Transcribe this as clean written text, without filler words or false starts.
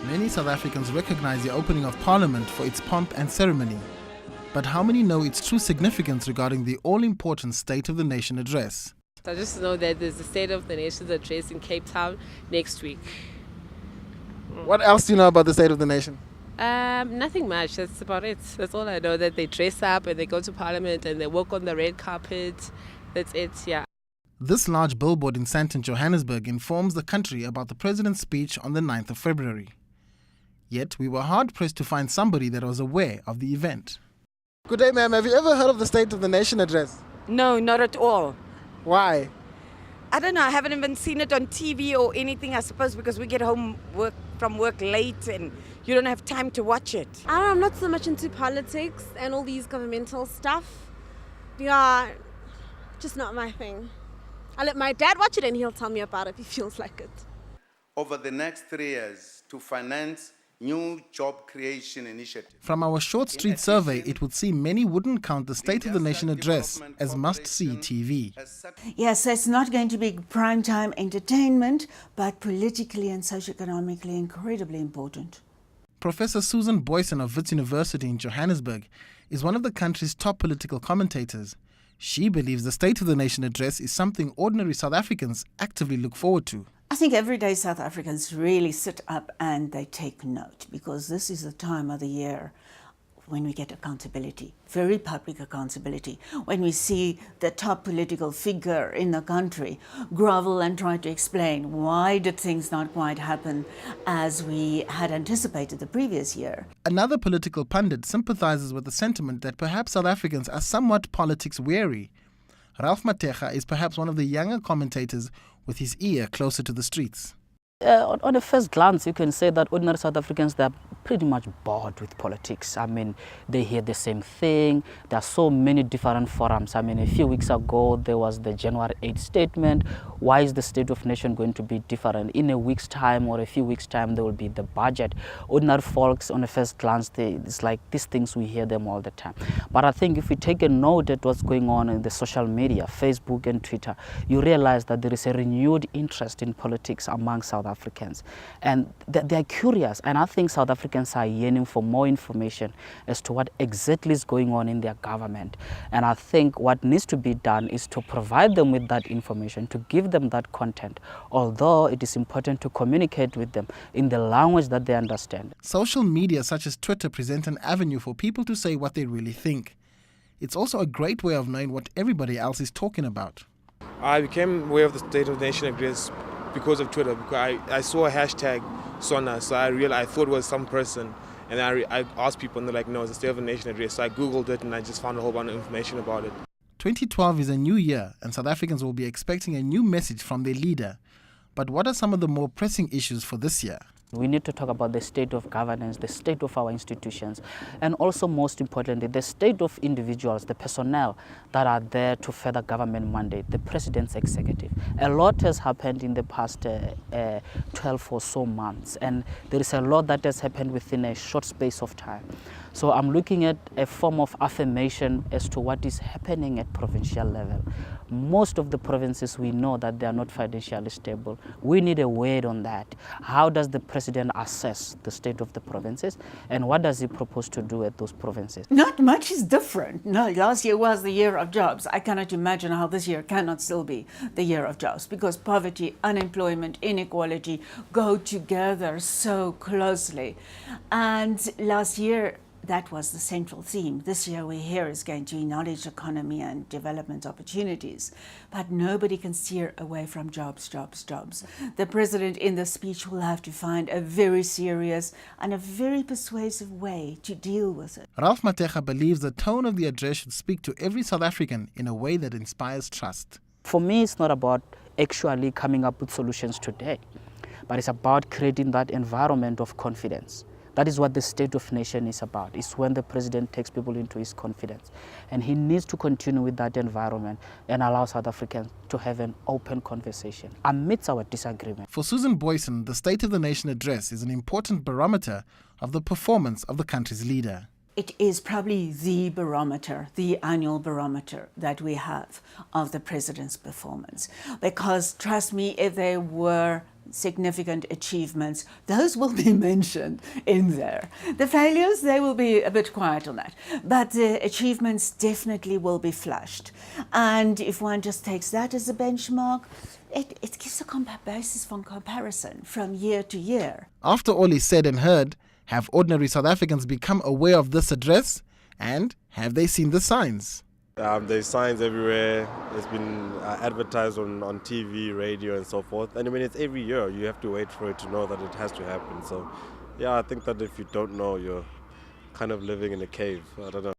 Many South Africans recognize the opening of Parliament for its pomp and ceremony. But how many know its true significance regarding the all-important State of the Nation address? I just know that there's the State of the Nation's address in Cape Town next week. What else do you know about the State of the Nation? Nothing much. That's about it. That's all I know, that they dress up and they go to Parliament and they walk on the red carpet. That's it, yeah. This large billboard in Sandton, Johannesburg informs the country about the President's speech on the 9th of February. Yet we were hard-pressed to find somebody that was aware of the event. Good day, ma'am. Have you ever heard of the State of the Nation address? No, not at all. Why? I don't know. I haven't even seen it on TV or anything, I suppose, because we get home from work late and you don't have time to watch it. I'm not so much into politics and all these governmental stuff. Yeah, just not my thing. I let my dad watch it and he'll tell me about it if he feels like it. Over the next 3 years to finance new job creation initiatives. From our short street survey, it would seem many wouldn't count the State of the Nation address as must-see TV. Yes, it's not going to be prime-time entertainment, but politically and socioeconomically incredibly important. Professor Susan Boyson of Wits University in Johannesburg is one of the country's top political commentators. She believes the State of the Nation address is something ordinary South Africans actively look forward to. I think everyday South Africans really sit up and they take note, because this is the time of the year when we get accountability, very public accountability, when we see the top political figure in the country grovel and try to explain why did things not quite happen as we had anticipated the previous year. Another political pundit sympathizes with the sentiment that perhaps South Africans are somewhat politics weary. Ralph Mateja is perhaps one of the younger commentators with his ear closer to the streets. On a first glance, you can say that ordinary South Africans, they're pretty much bored with politics. I mean, they hear the same thing. There are so many different forums. I mean, a few weeks ago, there was the January 8th statement. Why is the State of Nation going to be different? In a week's time or a few weeks' time, there will be the budget. Ordinary folks, on a first glance, it's like these things, we hear them all the time. But I think if we take a note at what's going on in the social media, Facebook and Twitter, you realize that there is a renewed interest in politics among South Africans. And they're curious, and I think South Africans are yearning for more information as to what exactly is going on in their government. And I think what needs to be done is to provide them with that information, to give them that content, although it is important to communicate with them in the language that they understand. Social media such as Twitter present an avenue for people to say what they really think. It's also a great way of knowing what everybody else is talking about. I became aware of the State of the Nation address because of Twitter, because I saw a hashtag SONA, so I thought it was some person, and I asked people and they're like, no, it's the State of the Nation address. So I Googled it and I just found a whole bunch of information about it. 2012 is a new year and South Africans will be expecting a new message from their leader. But what are some of the more pressing issues for this year? We need to talk about the state of governance, the state of our institutions, and also, most importantly, the state of individuals, the personnel that are there to further government mandate, the president's executive. A lot has happened in the past 12 or so months, and there is a lot that has happened within a short space of time. So I'm looking at a form of affirmation as to what is happening at provincial level. Most of the provinces, we know that they are not financially stable. We need a word on that. How does the president assess the state of the provinces, and what does he propose to do at those provinces? Not much is different. No, last year was the year of jobs. I cannot imagine how this year cannot still be the year of jobs, because poverty, unemployment, inequality go together so closely. And last year, that was the central theme. This year we hear is going to be knowledge economy and development opportunities. But nobody can steer away from jobs, jobs, jobs. The president in the speech will have to find a very serious and a very persuasive way to deal with it. Ralph Mateja believes the tone of the address should speak to every South African in a way that inspires trust. For me, it's not about actually coming up with solutions today, but it's about creating that environment of confidence. That is what the State of Nation is about. It's when the president takes people into his confidence. And he needs to continue with that environment and allow South Africans to have an open conversation amidst our disagreement. For Susan Boyson, the State of the Nation address is an important barometer of the performance of the country's leader. It is probably the barometer, the annual barometer that we have of the president's performance. Because trust me, if there were significant achievements, those will be mentioned in there. The failures, they will be a bit quiet on that. But the achievements definitely will be flashed. And if one just takes that as a benchmark, it gives a basis for comparison from year to year. After all is said and heard, have ordinary South Africans become aware of this address? And have they seen the signs? There's signs everywhere. It's been advertised on TV, radio and so forth. And I mean, it's every year. You have to wait for it to know that it has to happen. So, yeah, I think that if you don't know, you're kind of living in a cave. I don't know.